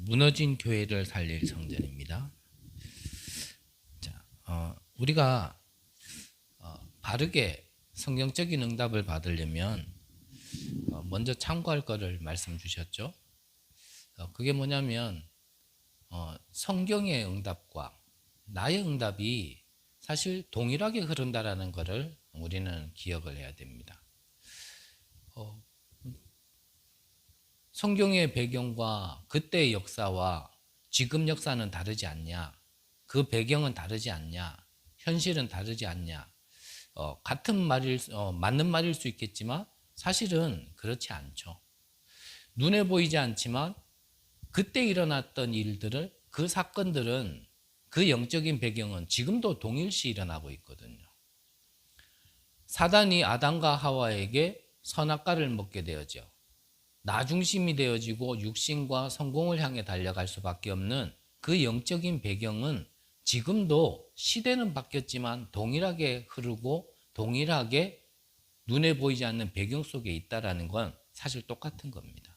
무너진 교회를 살릴 성전입니다. 자, 우리가 바르게 성경적인 응답을 받으려면 먼저 참고할 것을 말씀 주셨죠. 그게 뭐냐면 성경의 응답과 나의 응답이 사실 동일하게 흐른다라는 것을 우리는 기억을 해야 됩니다. 성경의 배경과 그때의 역사와 지금 역사는 다르지 않냐? 그 배경은 다르지 않냐? 현실은 다르지 않냐? 같은 말일, 맞는 말일 수 있겠지만 사실은 그렇지 않죠. 눈에 보이지 않지만 그때 일어났던 일들을, 그 사건들은, 그 영적인 배경은 지금도 동일시 일어나고 있거든요. 사단이 아담과 하와에게 선악과를 먹게 되었죠. 나 중심이 되어지고 육신과 성공을 향해 달려갈 수밖에 없는 그 영적인 배경은 지금도 시대는 바뀌었지만 동일하게 흐르고 동일하게 눈에 보이지 않는 배경 속에 있다는 건 사실 똑같은 겁니다.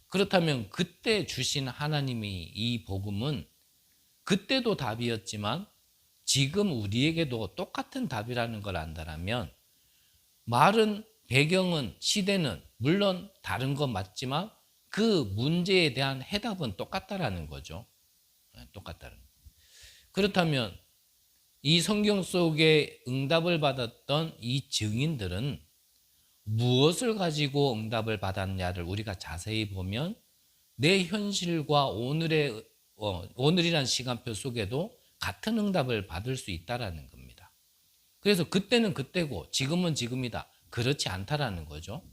그렇다면 그때 주신 하나님이 이 복음은 그때도 답이었지만 지금 우리에게도 똑같은 답이라는 걸 안다면 말은, 배경은, 시대는 물론 다른 건 맞지만 그 문제에 대한 해답은 똑같다라는 거죠. 똑같다는. 그렇다면 이 성경 속에 응답을 받았던 이 증인들은 무엇을 가지고 응답을 받았냐를 우리가 자세히 보면 내 현실과 오늘이란 시간표 속에도 같은 응답을 받을 수 있다라는 겁니다. 그래서 그때는 그때고 지금은 지금이다. 그렇지 않다라는 거죠.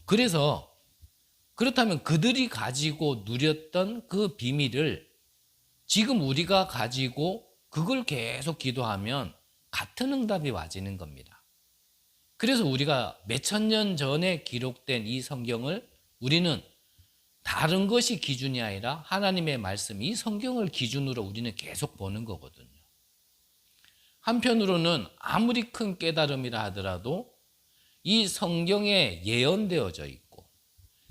그래서 그렇다면 그들이 가지고 누렸던 그 비밀을 지금 우리가 가지고 그걸 계속 기도하면 같은 응답이 와지는 겁니다. 그래서 우리가 몇천 년 전에 기록된 이 성경을 우리는 다른 것이 기준이 아니라 하나님의 말씀, 이 성경을 기준으로 우리는 계속 보는 거거든요. 한편으로는 아무리 큰 깨달음이라 하더라도 이 성경에 예언되어져 있고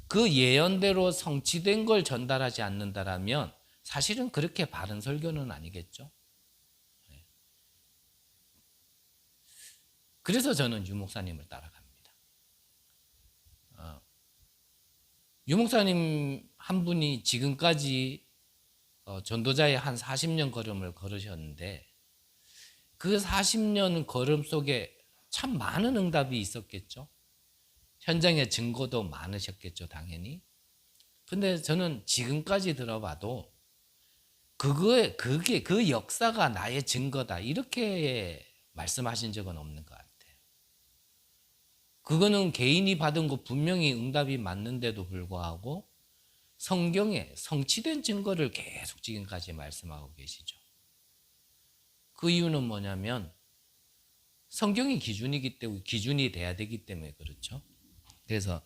그 예언대로 성취된 걸 전달하지 않는다라면 사실은 그렇게 바른 설교는 아니겠죠. 그래서 저는 유 목사님을 따라갑니다. 유 목사님 한 분이 지금까지 전도자의 한 40년 걸음을 걸으셨는데 그 40년 걸음 속에 참 많은 응답이 있었겠죠. 현장의 증거도 많으셨겠죠, 당연히. 근데 저는 지금까지 들어봐도 그게 그 역사가 나의 증거다 이렇게 말씀하신 적은 없는 것 같아요. 그거는 개인이 받은 거 분명히 응답이 맞는데도 불구하고 성경에 성취된 증거를 계속 지금까지 말씀하고 계시죠. 그 이유는 뭐냐면 성경이 기준이기 때문에, 기준이 돼야 되기 때문에 그렇죠. 그래서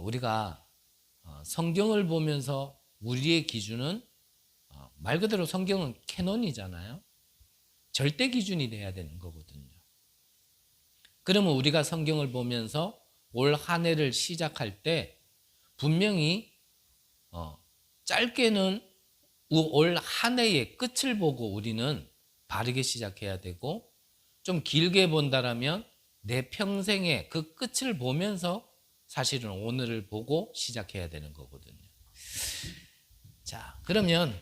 우리가 성경을 보면서 우리의 기준은 말 그대로 성경은 캐논이잖아요. 절대 기준이 돼야 되는 거거든요. 그러면 우리가 성경을 보면서 올 한 해를 시작할 때 분명히 짧게는 올 한 해의 끝을 보고 우리는 바르게 시작해야 되고 좀 길게 본다라면 내 평생의 그 끝을 보면서 사실은 오늘을 보고 시작해야 되는 거거든요. 자, 그러면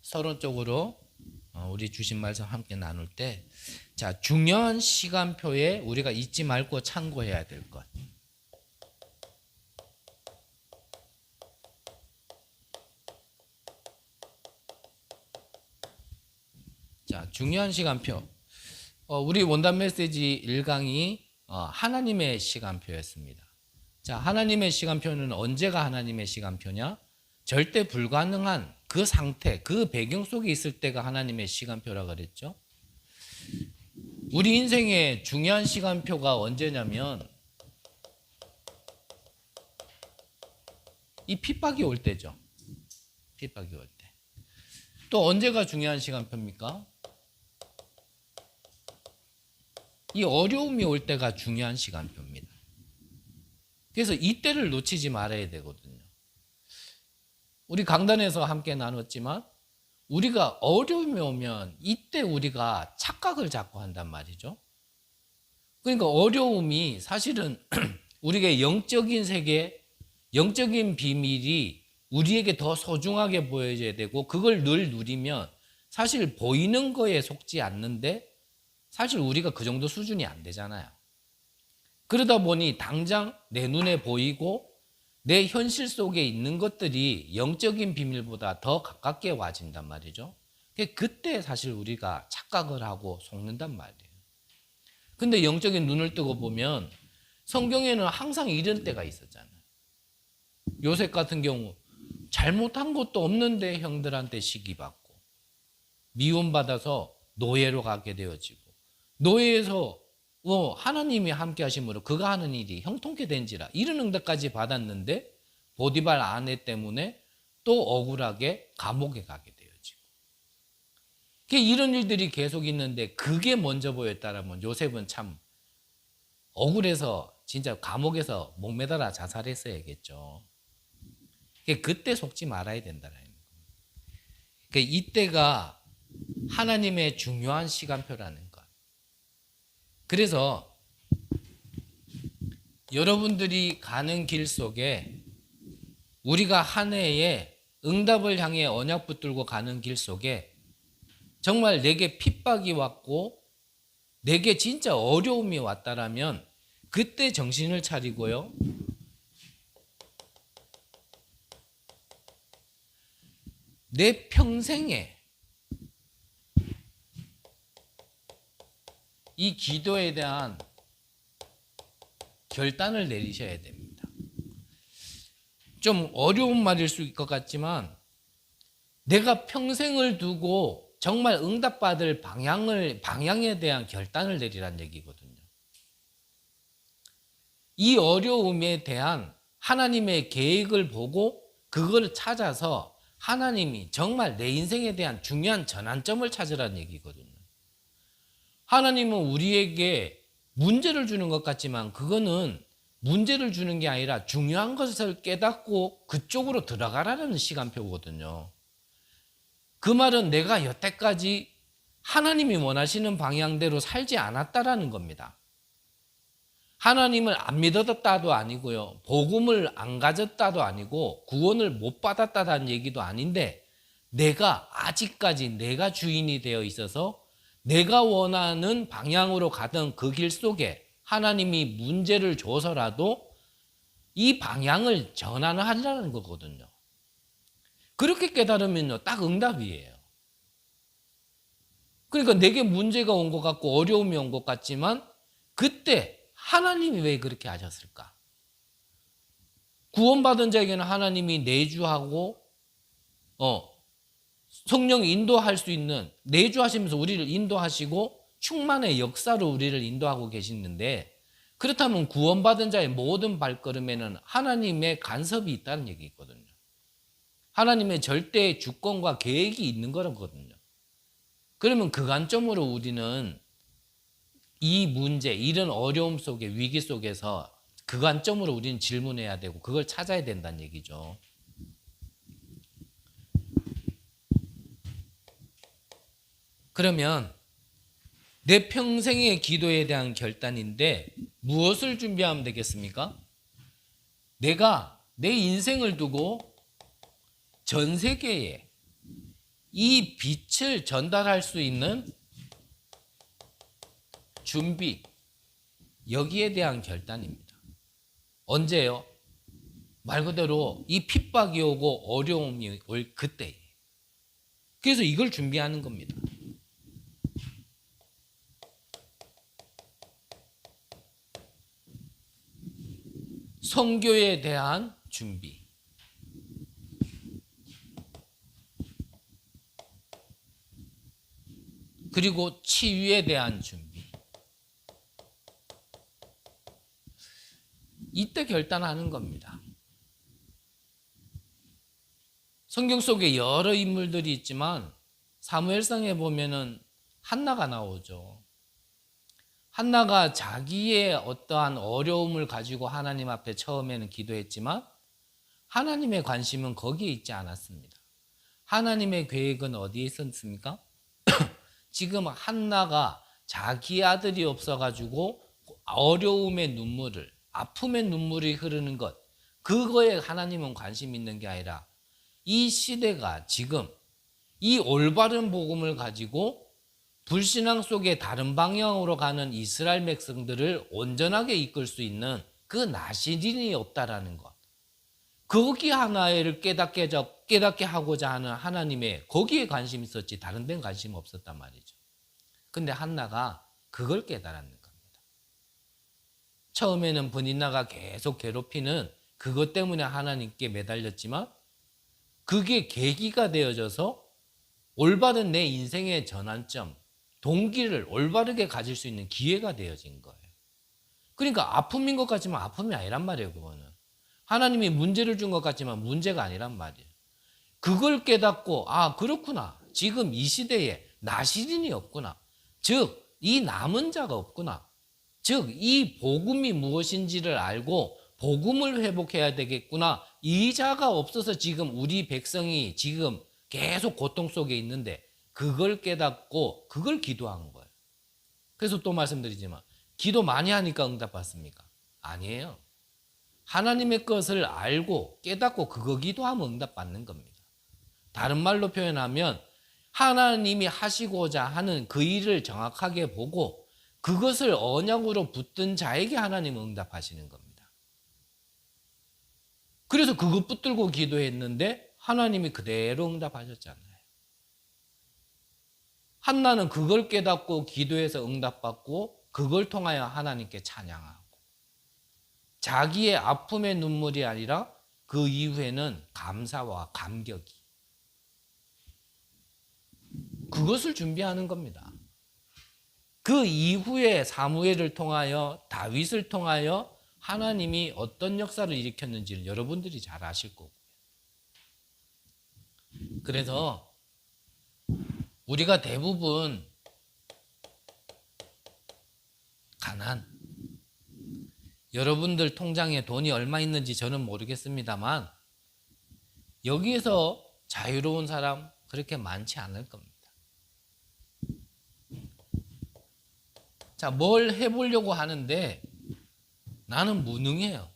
서론적으로 우리 주신 말씀 함께 나눌 때, 자, 중요한 시간표에 우리가 잊지 말고 참고해야 될 것. 자, 중요한 시간표. 우리 원단 메시지 1강이 하나님의 시간표였습니다. 자, 하나님의 시간표는 언제가 하나님의 시간표냐? 절대 불가능한 그 상태, 그 배경 속에 있을 때가 하나님의 시간표라 그랬죠. 우리 인생의 중요한 시간표가 언제냐면 이 핍박이 올 때죠. 핍박이 올 때. 또 언제가 중요한 시간표입니까? 이 어려움이 올 때가 중요한 시간표입니다. 그래서 이때를 놓치지 말아야 되거든요. 우리 강단에서 함께 나눴지만 우리가 어려움이 오면 이때 우리가 착각을 자꾸 한단 말이죠. 그러니까 어려움이 사실은 우리가 영적인 세계, 영적인 비밀이 우리에게 더 소중하게 보여져야 되고 그걸 늘 누리면 사실 보이는 거에 속지 않는데 사실 우리가 그 정도 수준이 안 되잖아요. 그러다 보니 당장 내 눈에 보이고 내 현실 속에 있는 것들이 영적인 비밀보다 더 가깝게 와진단 말이죠. 그때 사실 우리가 착각을 하고 속는단 말이에요. 근데 영적인 눈을 뜨고 보면 성경에는 항상 이런 때가 있었잖아요. 요셉 같은 경우 잘못한 것도 없는데 형들한테 시기받고 미움받아서 노예로 가게 되어지고 노예에서 하나님이 함께 하심으로 그가 하는 일이 형통케 된지라 이런 응답까지 받았는데 보디발 아내 때문에 또 억울하게 감옥에 가게 되어지고 이런 일들이 계속 있는데 그게 먼저 보였다라면 요셉은 참 억울해서 진짜 감옥에서 목매달아 자살했어야겠죠. 그때 속지 말아야 된다는 거예요. 이때가 하나님의 중요한 시간표라는 것. 그래서 여러분들이 가는 길 속에 우리가 한 해에 응답을 향해 언약 붙들고 가는 길 속에 정말 내게 핍박이 왔고 내게 진짜 어려움이 왔다라면 그때 정신을 차리고요. 내 평생에 이 기도에 대한 결단을 내리셔야 됩니다. 좀 어려운 말일 수 있을 것 같지만 내가 평생을 두고 정말 응답받을 방향에 대한 결단을 내리란 얘기거든요. 이 어려움에 대한 하나님의 계획을 보고 그걸 찾아서 하나님이 정말 내 인생에 대한 중요한 전환점을 찾으라는 얘기거든요. 하나님은 우리에게 문제를 주는 것 같지만 그거는 문제를 주는 게 아니라 중요한 것을 깨닫고 그쪽으로 들어가라는 시간표거든요. 그 말은 내가 여태까지 하나님이 원하시는 방향대로 살지 않았다라는 겁니다. 하나님을 안 믿었다도 아니고요. 복음을 안 가졌다도 아니고 구원을 못 받았다는 얘기도 아닌데 내가 아직까지 내가 주인이 되어 있어서 내가 원하는 방향으로 가던 그 길 속에 하나님이 문제를 줘서라도 이 방향을 전환하려는 거거든요. 그렇게 깨달으면요, 딱 응답이에요. 그러니까 내게 문제가 온 것 같고 어려움이 온 것 같지만 그때 하나님이 왜 그렇게 하셨을까? 구원받은 자에게는 하나님이 내주하고 성령이 인도할 수 있는 내주하시면서 우리를 인도하시고 충만의 역사로 우리를 인도하고 계시는데 그렇다면 구원받은 자의 모든 발걸음에는 하나님의 간섭이 있다는 얘기 있거든요. 하나님의 절대 주권과 계획이 있는 거거든요. 그러면 그 관점으로 우리는 이 문제, 이런 어려움 속에 위기 속에서 그 관점으로 우리는 질문해야 되고 그걸 찾아야 된다는 얘기죠. 그러면 내 평생의 기도에 대한 결단인데 무엇을 준비하면 되겠습니까? 내가 내 인생을 두고 전 세계에 이 빛을 전달할 수 있는 준비, 여기에 대한 결단입니다. 언제요? 말 그대로 이 핍박이 오고 어려움이 올 그때. 그래서 이걸 준비하는 겁니다. 선교에 대한 준비. 그리고 치유에 대한 준비. 이때 결단하는 겁니다. 성경 속에 여러 인물들이 있지만 사무엘상에 보면은 한나가 나오죠. 한나가 자기의 어떠한 어려움을 가지고 하나님 앞에 처음에는 기도했지만 하나님의 관심은 거기에 있지 않았습니다. 하나님의 계획은 어디에 있었습니까? 지금 한나가 자기 아들이 없어가지고 어려움의 눈물을, 아픔의 눈물이 흐르는 것, 그거에 하나님은 관심 있는 게 아니라 이 시대가 지금 이 올바른 복음을 가지고 불신앙 속에 다른 방향으로 가는 이스라엘 백성들을 온전하게 이끌 수 있는 그 나시린이 없다라는 것. 거기 하나를 깨닫게 하고자 하는 하나님의 거기에 관심이 있었지 다른 데는 관심 없었단 말이죠. 근데 한나가 그걸 깨달았는 겁니다. 처음에는 브닌나가 계속 괴롭히는 그것 때문에 하나님께 매달렸지만 그게 계기가 되어져서 올바른 내 인생의 전환점, 동기를 올바르게 가질 수 있는 기회가 되어진 거예요. 그러니까 아픔인 것 같지만 아픔이 아니란 말이에요. 그거는 하나님이 문제를 준 것 같지만 문제가 아니란 말이에요. 그걸 깨닫고 그렇구나. 지금 이 시대에 나시린이 없구나. 즉 이 남은 자가 없구나. 즉 이 복음이 무엇인지를 알고 복음을 회복해야 되겠구나. 이 자가 없어서 지금 우리 백성이 지금 계속 고통 속에 있는데 그걸 깨닫고 그걸 기도한 거예요. 그래서 또 말씀드리지만 기도 많이 하니까 응답받습니까? 아니에요. 하나님의 것을 알고 깨닫고 그거 기도하면 응답받는 겁니다. 다른 말로 표현하면 하나님이 하시고자 하는 그 일을 정확하게 보고 그것을 언약으로 붙든 자에게 하나님은 응답하시는 겁니다. 그래서 그거 붙들고 기도했는데 하나님이 그대로 응답하셨잖아요. 한나는 그걸 깨닫고 기도해서 응답받고 그걸 통하여 하나님께 찬양하고 자기의 아픔의 눈물이 아니라 그 이후에는 감사와 감격이 그것을 준비하는 겁니다. 그 이후에 사무엘을 통하여 다윗을 통하여 하나님이 어떤 역사를 일으켰는지를 여러분들이 잘 아실 거고요. 그래서 우리가 대부분 가난, 여러분들 통장에 돈이 얼마 있는지 저는 모르겠습니다만 여기에서 자유로운 사람 그렇게 많지 않을 겁니다. 자, 뭘 해보려고 하는데 나는 무능해요.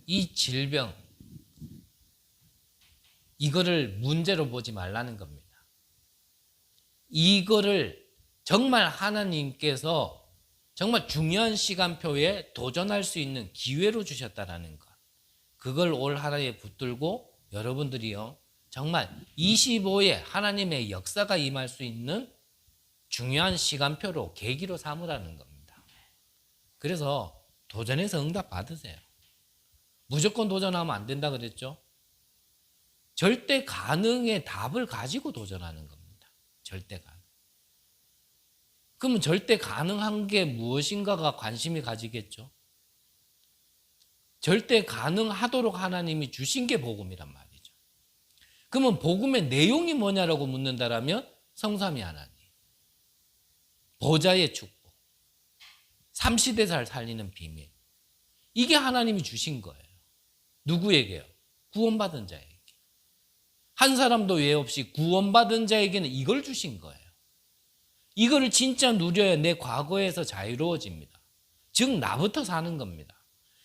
이 질병, 이거를 문제로 보지 말라는 겁니다. 이거를 정말 하나님께서 정말 중요한 시간표에 도전할 수 있는 기회로 주셨다라는 것. 그걸 올 하나에 붙들고 여러분들이요, 정말 25에 하나님의 역사가 임할 수 있는 중요한 시간표로 계기로 삼으라는 겁니다. 그래서 도전해서 응답 받으세요. 무조건 도전하면 안 된다 그랬죠? 절대 가능의 답을 가지고 도전하는 겁니다. 절대 가능. 그러면 절대 가능한 게 무엇인가가 관심이 가지겠죠? 절대 가능하도록 하나님이 주신 게 복음이란 말이죠. 그러면 복음의 내용이 뭐냐라고 묻는다라면 성삼위 하나님, 보좌의 축복, 삼시대사를 살리는 비밀, 이게 하나님이 주신 거예요. 누구에게요? 구원받은 자에게. 한 사람도 외 없이 구원받은 자에게는 이걸 주신 거예요. 이거를 진짜 누려야 내 과거에서 자유로워집니다. 즉 나부터 사는 겁니다.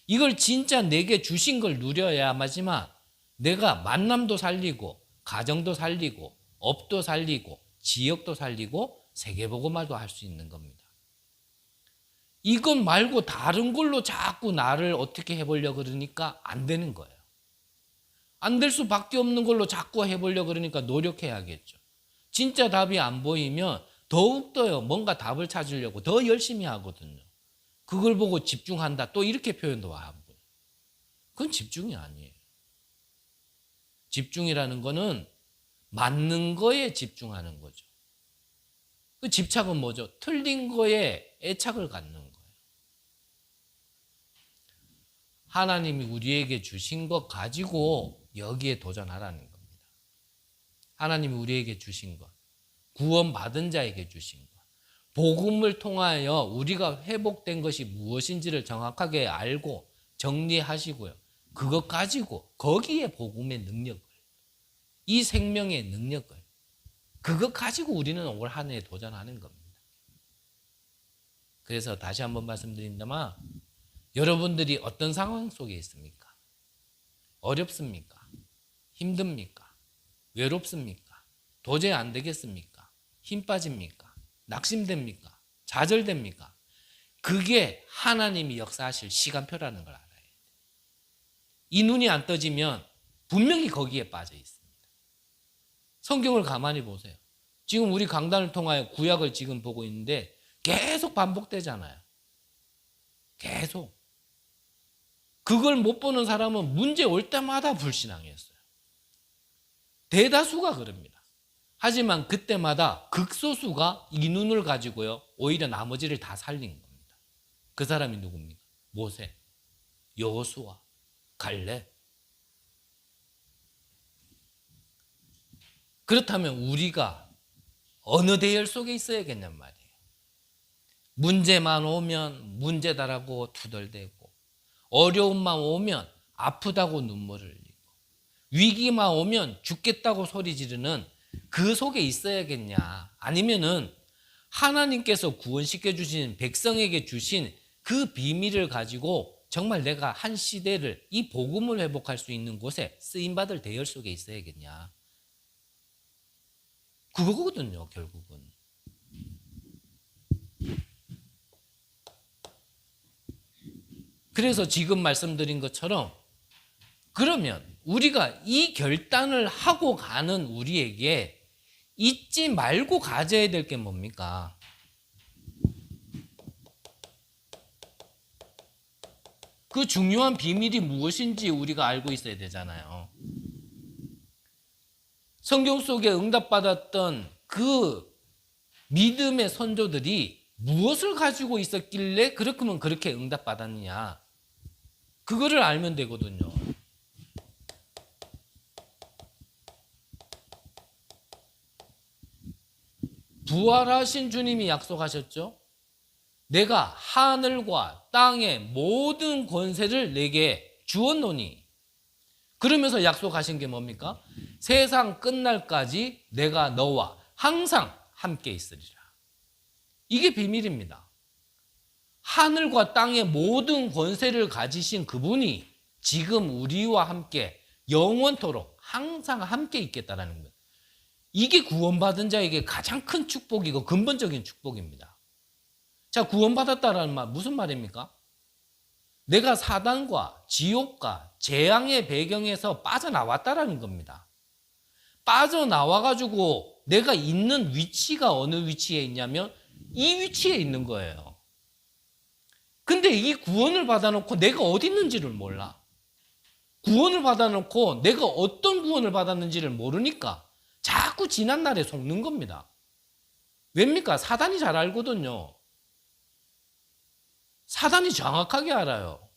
이걸 진짜 내게 주신 걸 누려야지만 내가 만남도 살리고 가정도 살리고 업도 살리고 지역도 살리고 세계복음화도 할 수 있는 겁니다. 이것 말고 다른 걸로 자꾸 나를 어떻게 해보려고 그러니까 안 되는 거예요. 안 될 수밖에 없는 걸로 자꾸 해보려고 그러니까 노력해야겠죠. 진짜 답이 안 보이면 더욱더요, 뭔가 답을 찾으려고 더 열심히 하거든요. 그걸 보고 집중한다, 또 이렇게 표현도 하고. 그건 집중이 아니에요. 집중이라는 거는 맞는 거에 집중하는 거죠. 그 집착은 뭐죠? 틀린 거에 애착을 갖는 거예요. 하나님이 우리에게 주신 것 가지고 여기에 도전하라는 겁니다. 하나님이 우리에게 주신 것, 구원받은 자에게 주신 것, 복음을 통하여 우리가 회복된 것이 무엇인지를 정확하게 알고 정리하시고요. 그것 가지고 거기에 복음의 능력을, 이 생명의 능력을, 그것 가지고 우리는 올 한 해에 도전하는 겁니다. 그래서 다시 한번 말씀드립니다만, 여러분들이 어떤 상황 속에 있습니까? 어렵습니까? 힘듭니까? 외롭습니까? 도저히 안 되겠습니까? 힘 빠집니까? 낙심됩니까? 좌절됩니까? 그게 하나님이 역사하실 시간표라는 걸 알아야 돼요. 이 눈이 안 떠지면 분명히 거기에 빠져 있습니다. 성경을 가만히 보세요. 지금 우리 강단을 통하여 구약을 지금 보고 있는데 계속 반복되잖아요. 계속. 그걸 못 보는 사람은 문제 올 때마다 불신앙이었어요. 대다수가 그럽니다. 하지만 그때마다 극소수가 이 눈을 가지고요, 오히려 나머지를 다 살린 겁니다. 그 사람이 누굽니까? 모세, 여호수아, 갈렙. 그렇다면 우리가 어느 대열 속에 있어야겠냔 말이에요. 문제만 오면 문제다라고 투덜대고, 어려움만 오면 아프다고 눈물을 흘리고, 위기만 오면 죽겠다고 소리 지르는 그 속에 있어야겠냐? 아니면은 하나님께서 구원시켜 주신 백성에게 주신 그 비밀을 가지고 정말 내가 한 시대를, 이 복음을 회복할 수 있는 곳에 쓰임받을 대열 속에 있어야겠냐? 그거거든요, 결국은. 그래서 지금 말씀드린 것처럼, 그러면 우리가 이 결단을 하고 가는 우리에게 잊지 말고 가져야 될 게 뭡니까? 그 중요한 비밀이 무엇인지 우리가 알고 있어야 되잖아요. 성경 속에 응답받았던 그 믿음의 선조들이 무엇을 가지고 있었길래 그렇게면 그렇게 응답받았느냐? 그거를 알면 되거든요. 부활하신 주님이 약속하셨죠? 내가 하늘과 땅의 모든 권세를 내게 주었노니. 그러면서 약속하신 게 뭡니까? 세상 끝날까지 내가 너와 항상 함께 있으리라. 이게 비밀입니다. 하늘과 땅의 모든 권세를 가지신 그분이 지금 우리와 함께 영원토록 항상 함께 있겠다라는 거예요. 이게 구원받은 자에게 가장 큰 축복이고 근본적인 축복입니다. 자, 구원받았다라는 말 무슨 말입니까? 내가 사단과 지옥과 재앙의 배경에서 빠져나왔다라는 겁니다. 빠져나와가지고 내가 있는 위치가 어느 위치에 있냐면 이 위치에 있는 거예요. 근데 이 구원을 받아놓고 내가 어디 있는지를 몰라. 구원을 받아놓고 내가 어떤 구원을 받았는지를 모르니까 자꾸 지난날에 속는 겁니다. 왜입니까? 사단이 잘 알거든요. 사단이 정확하게 알아요.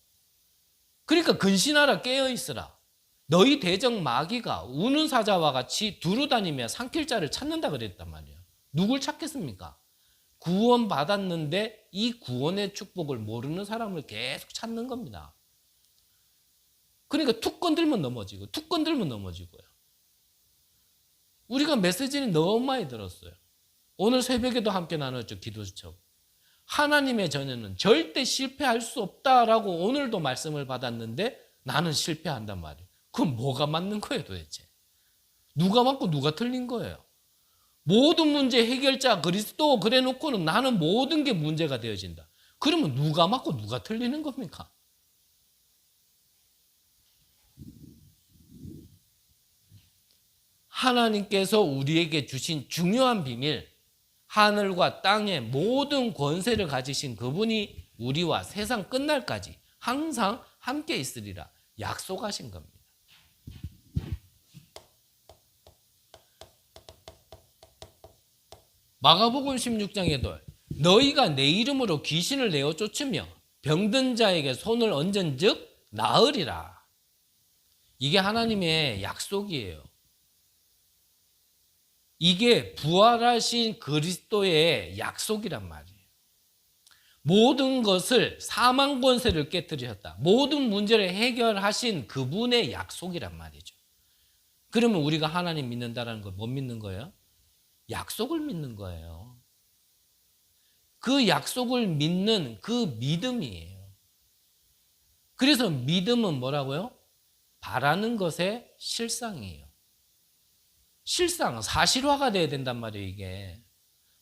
그러니까 근신하라, 깨어있으라. 너희 대적 마귀가 우는 사자와 같이 두루다니며 삼킬 자를 찾는다 그랬단 말이에요. 누굴 찾겠습니까? 구원받았는데 이 구원의 축복을 모르는 사람을 계속 찾는 겁니다. 그러니까 툭 건들면 넘어지고 툭 건들면 넘어지고요. 우리가 메시지는 너무 많이 들었어요. 오늘 새벽에도 함께 나눴죠. 기도수첩. 하나님의 자녀는 절대 실패할 수 없다라고 오늘도 말씀을 받았는데 나는 실패한단 말이에요. 그럼 뭐가 맞는 거예요 도대체? 누가 맞고 누가 틀린 거예요? 모든 문제 해결자 그리스도 그래 놓고는 나는 모든 게 문제가 되어진다. 그러면 누가 맞고 누가 틀리는 겁니까? 하나님께서 우리에게 주신 중요한 비밀, 하늘과 땅의 모든 권세를 가지신 그분이 우리와 세상 끝날까지 항상 함께 있으리라 약속하신 겁니다. 마가복음 16장에도 너희가 내 이름으로 귀신을 내어 쫓으며 병든 자에게 손을 얹은 즉 나으리라. 이게 하나님의 약속이에요. 이게 부활하신 그리스도의 약속이란 말이에요. 모든 것을 사망 권세를 깨뜨리셨다. 모든 문제를 해결하신 그분의 약속이란 말이죠. 그러면 우리가 하나님 믿는다라는 걸 못 믿는 거예요? 약속을 믿는 거예요. 그 약속을 믿는 그 믿음이에요. 그래서 믿음은 뭐라고요? 바라는 것의 실상이에요. 실상, 사실화가 돼야 된단 말이에요, 이게.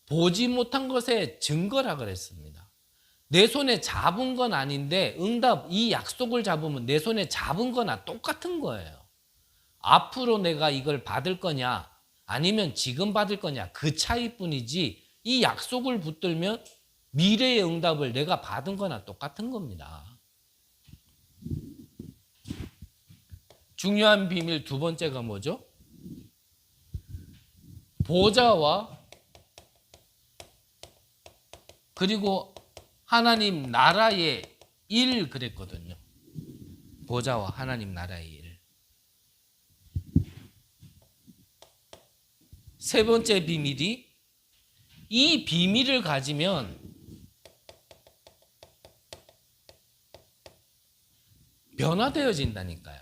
보지 못한 것의 증거라 그랬습니다. 내 손에 잡은 건 아닌데 응답, 이 약속을 잡으면 내 손에 잡은 거나 똑같은 거예요. 앞으로 내가 이걸 받을 거냐 아니면 지금 받을 거냐 그 차이뿐이지 이 약속을 붙들면 미래의 응답을 내가 받은 거나 똑같은 겁니다. 중요한 비밀 두 번째가 뭐죠? 보좌와 그리고 하나님 나라의 일 그랬거든요. 보좌와 하나님 나라의 일. 세 번째 비밀이 이 비밀을 가지면 변화되어진다니까요.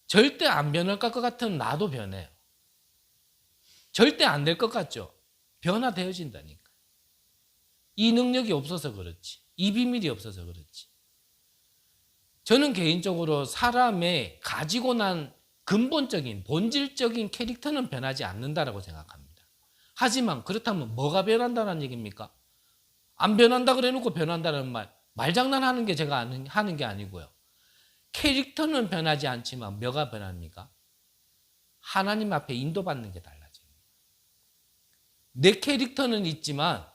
절대 안 변할 것 같으면 나도 변해요. 절대 안 될 것 같죠? 변화되어진다니까. 이 능력이 없어서 그렇지. 이 비밀이 없어서 그렇지. 저는 개인적으로 사람의 가지고 난 근본적인 본질적인 캐릭터는 변하지 않는다라고 생각합니다. 하지만 그렇다면 뭐가 변한다는 얘기입니까? 안 변한다 그래 놓고 변한다는 말장난하는 게 제가 하는 게 아니고요. 캐릭터는 변하지 않지만 뭐가 변합니까? 하나님 앞에 인도받는 게 달라집니다. 내 캐릭터는 있지만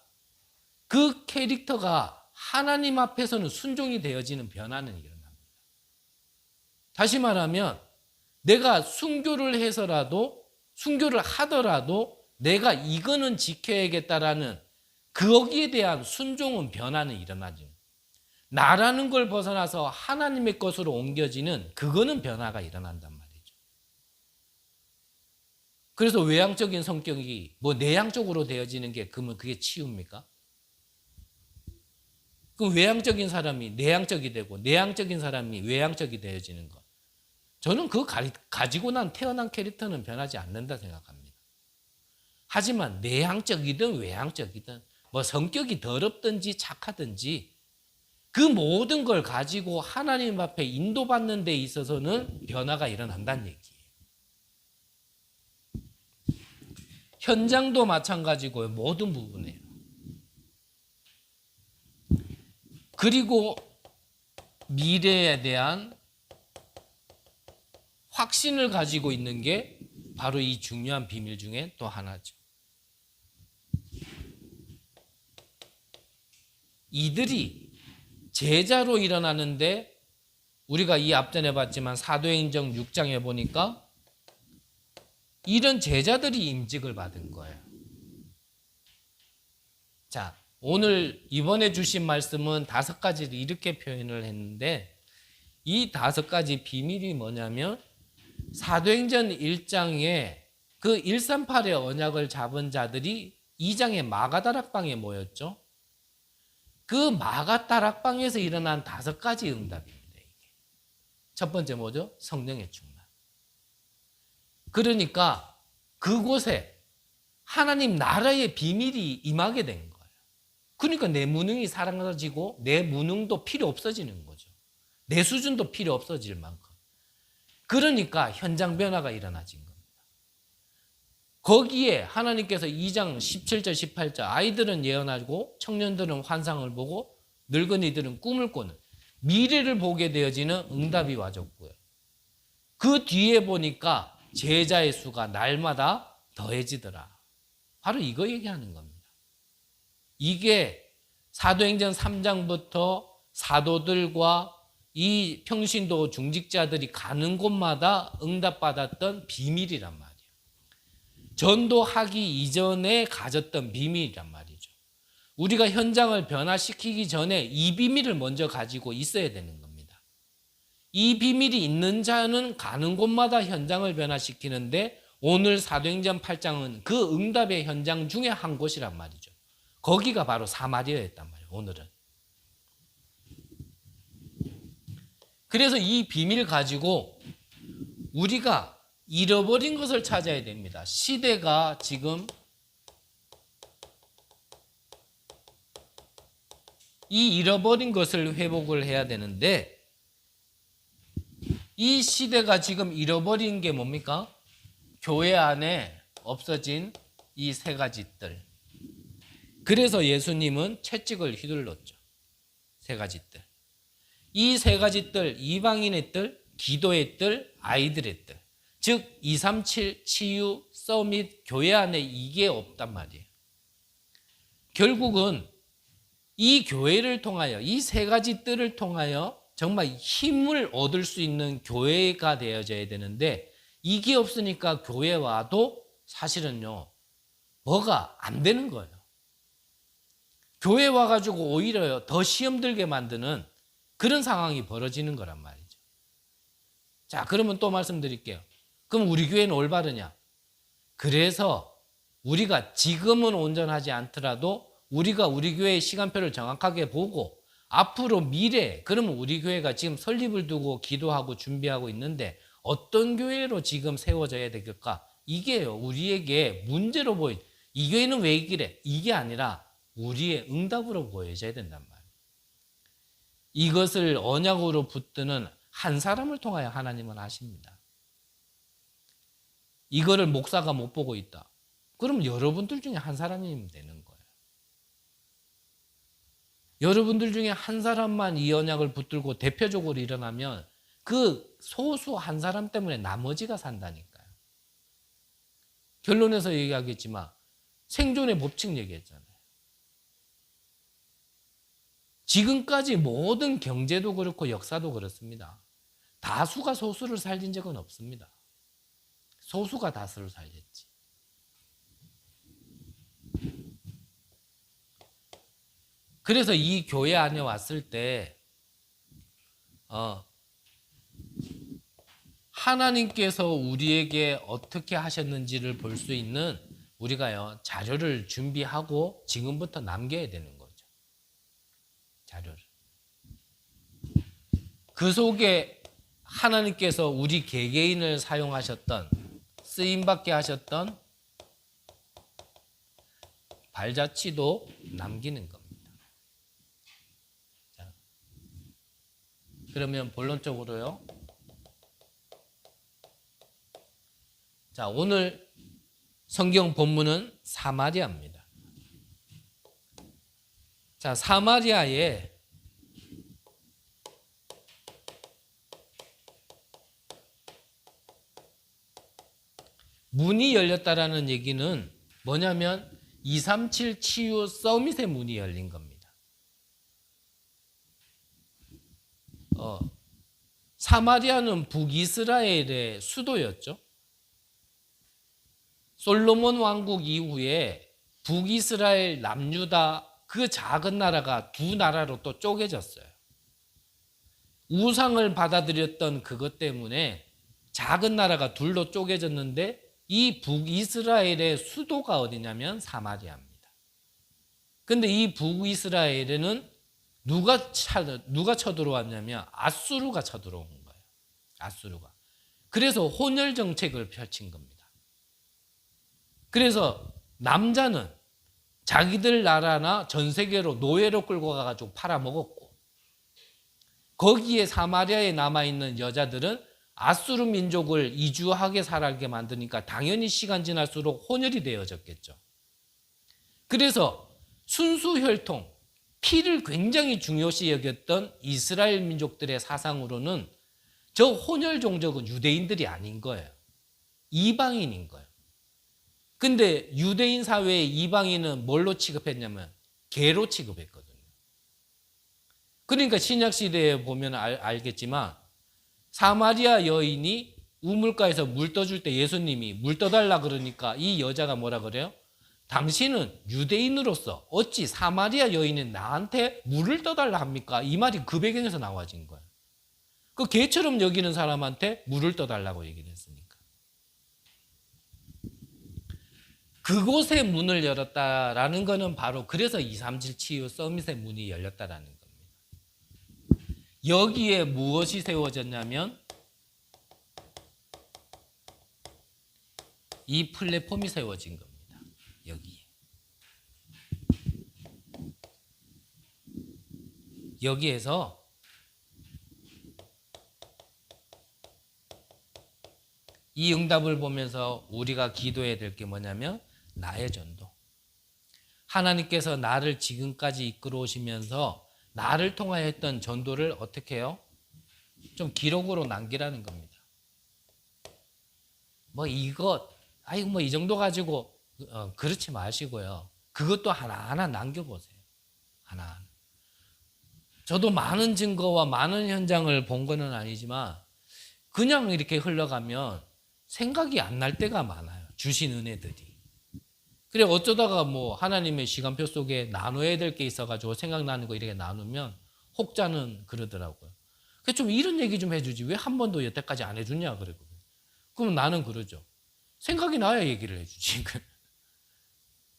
그 캐릭터가 하나님 앞에서는 순종이 되어지는 변화는 일어납니다. 다시 말하면 내가 순교를 하더라도 내가 이거는 지켜야겠다라는 거기에 대한 순종은 변화는 일어나죠. 나라는 걸 벗어나서 하나님의 것으로 옮겨지는 그거는 변화가 일어난단 말이죠. 그래서 외향적인 성격이 내향적으로 되어지는 게 그러면 그게 치유입니까? 그럼 외향적인 사람이 내향적이 되고 내향적인 사람이 외향적이 되어지는 것. 저는 가지고 태어난 캐릭터는 변하지 않는다 생각합니다. 하지만 내향적이든 외향적이든 성격이 더럽든지 착하든지 그 모든 걸 가지고 하나님 앞에 인도받는 데 있어서는 변화가 일어난다는 얘기예요. 현장도 마찬가지고요. 모든 부분이에요. 그리고 미래에 대한 확신을 가지고 있는 게 바로 이 중요한 비밀 중에 또 하나죠. 이들이 제자로 일어나는데 우리가 이 앞전에 봤지만 사도행전 6장에 보니까 이런 제자들이 임직을 받은 거예요. 자, 오늘 이번에 주신 말씀은 5가지를 이렇게 표현을 했는데 이 5가지 비밀이 뭐냐면 사도행전 1장에 그 138의 언약을 잡은 자들이 2장의 마가다락방에 모였죠. 그 마가다락방에서 일어난 5가지 응답입니다. 이게. 첫 번째 뭐죠? 성령의 충만. 그러니까 그곳에 하나님 나라의 비밀이 임하게 된 거예요. 그러니까 내 무능이 사라지고 내 무능도 필요 없어지는 거죠. 내 수준도 필요 없어질 만큼. 그러니까 현장 변화가 일어나진 겁니다. 거기에 하나님께서 2장 17절 18절 아이들은 예언하고 청년들은 환상을 보고 늙은이들은 꿈을 꾸는 미래를 보게 되어지는 응답이 와줬고요. 그 뒤에 보니까 제자의 수가 날마다 더해지더라. 바로 이거 얘기하는 겁니다. 이게 사도행전 3장부터 사도들과 이 평신도 중직자들이 가는 곳마다 응답받았던 비밀이란 말이에요. 전도하기 이전에 가졌던 비밀이란 말이죠. 우리가 현장을 변화시키기 전에 이 비밀을 먼저 가지고 있어야 되는 겁니다. 이 비밀이 있는 자는 가는 곳마다 현장을 변화시키는데 오늘 사도행전 8장은 그 응답의 현장 중에 한 곳이란 말이죠. 거기가 바로 사마리아였단 말이에요. 오늘은. 그래서 이 비밀 가지고 우리가 잃어버린 것을 찾아야 됩니다. 시대가 지금 이 잃어버린 것을 회복을 해야 되는데, 이 시대가 지금 잃어버린 게 뭡니까? 교회 안에 없어진 이 세 가지 뜰. 그래서 예수님은 채찍을 휘둘렀죠. 세 가지 뜰. 이 세 가지 뜰, 이방인의 뜰, 기도의 뜰, 아이들의 뜰. 즉 237 치유 서밋 교회 안에 이게 없단 말이에요. 결국은 이 교회를 통하여, 이 세 가지 뜰을 통하여 정말 힘을 얻을 수 있는 교회가 되어져야 되는데, 이게 없으니까 교회 와도 사실은요 뭐가 안 되는 거예요. 교회 와가지고 오히려 더 시험 들게 만드는 그런 상황이 벌어지는 거란 말이죠. 자, 그러면 또 말씀드릴게요. 그럼 우리 교회는 올바르냐? 그래서 우리가 지금은 온전하지 않더라도 우리가 우리 교회의 시간표를 정확하게 보고 앞으로 미래, 그러면 우리 교회가 지금 설립을 두고 기도하고 준비하고 있는데 어떤 교회로 지금 세워져야 되겠까? 이게요, 우리에게 문제로 이 교회는 왜 이래? 이게 아니라 우리의 응답으로 보여져야 된단 말이에요. 이것을 언약으로 붙드는 한 사람을 통하여 하나님은 하십니다. 이거를 목사가 못 보고 있다. 그럼 여러분들 중에 한 사람이면 되는 거예요. 여러분들 중에 한 사람만 이 언약을 붙들고 대표적으로 일어나면 그 소수 한 사람 때문에 나머지가 산다니까요. 결론에서 얘기하겠지만 생존의 법칙 얘기했잖아요. 지금까지 모든 경제도 그렇고 역사도 그렇습니다. 다수가 소수를 살린 적은 없습니다. 소수가 다수를 살렸지. 그래서 이 교회 안에 왔을 때 하나님께서 우리에게 어떻게 하셨는지를 볼 수 있는 우리가요 자료를 준비하고 지금부터 남겨야 되는 거죠. 자료를. 그 속에 하나님께서 우리 개개인을 사용하셨던, 쓰임받게 하셨던 발자취도 남기는 겁니다. 자, 그러면 본론적으로요. 자, 오늘 성경 본문은 사마리아입니다. 자, 사마리아에 문이 열렸다라는 얘기는 뭐냐면 237 치유 서밋의 문이 열린 겁니다. 사마리아는 북이스라엘의 수도였죠. 솔로몬 왕국 이후에 북이스라엘, 남유다 그 작은 나라가 두 나라로 또 쪼개졌어요. 우상을 받아들였던 그것 때문에 작은 나라가 둘로 쪼개졌는데 이 북이스라엘의 수도가 어디냐면 사마리아입니다. 근데 이 북이스라엘에는 누가 쳐들어왔냐면 아수르가 쳐들어온 거예요. 아수르가. 그래서 혼혈 정책을 펼친 겁니다. 그래서 남자는 자기들 나라나 전 세계로 노예로 끌고 가가지고 팔아먹었고, 거기에 사마리아에 남아있는 여자들은 아수르 민족을 이주하게 살게 만드니까 당연히 시간 지날수록 혼혈이 되어졌겠죠. 그래서 순수 혈통, 피를 굉장히 중요시 여겼던 이스라엘 민족들의 사상으로는 저 혼혈 종족은 유대인들이 아닌 거예요. 이방인인 거예요. 근데 유대인 사회의 이방인은 뭘로 취급했냐면 개로 취급했거든요. 그러니까 신약시대에 보면 알겠지만 사마리아 여인이 우물가에서 물 떠줄 때 예수님이 물 떠달라 그러니까 이 여자가 뭐라 그래요? 당신은 유대인으로서 어찌 사마리아 여인이 나한테 물을 떠달라 합니까? 이 말이 그 배경에서 나와진 거예요. 그 개처럼 여기는 사람한테 물을 떠달라고 얘기를 했으니까. 그곳에 문을 열었다라는 거는 바로 그래서 237 치유 서밋의 문이 열렸다라는 겁니다. 여기에 무엇이 세워졌냐면 이 플랫폼이 세워진 겁니다. 여기에. 여기에서 이 응답을 보면서 우리가 기도해야 될 게 뭐냐면 나의 전도. 하나님께서 나를 지금까지 이끌어 오시면서 나를 통하여 했던 전도를 어떻게 해요? 좀 기록으로 남기라는 겁니다. 뭐 이것, 아이고 뭐 이 정도 가지고 그렇지 마시고요. 그것도 하나하나 남겨보세요. 하나하나. 저도 많은 증거와 많은 현장을 본 거는 아니지만 그냥 이렇게 흘러가면 생각이 안 날 때가 많아요. 주신 은혜들이. 그래 어쩌다가 뭐 하나님의 시간표 속에 나눠야 될 게 있어가지고 생각나는 거 이렇게 나누면 혹자는 그러더라고요. 그래서 좀 이런 얘기 좀 해주지 왜 한 번도 여태까지 안 해줬냐 그러고. 그럼 나는 그러죠. 생각이 나야 얘기를 해주지.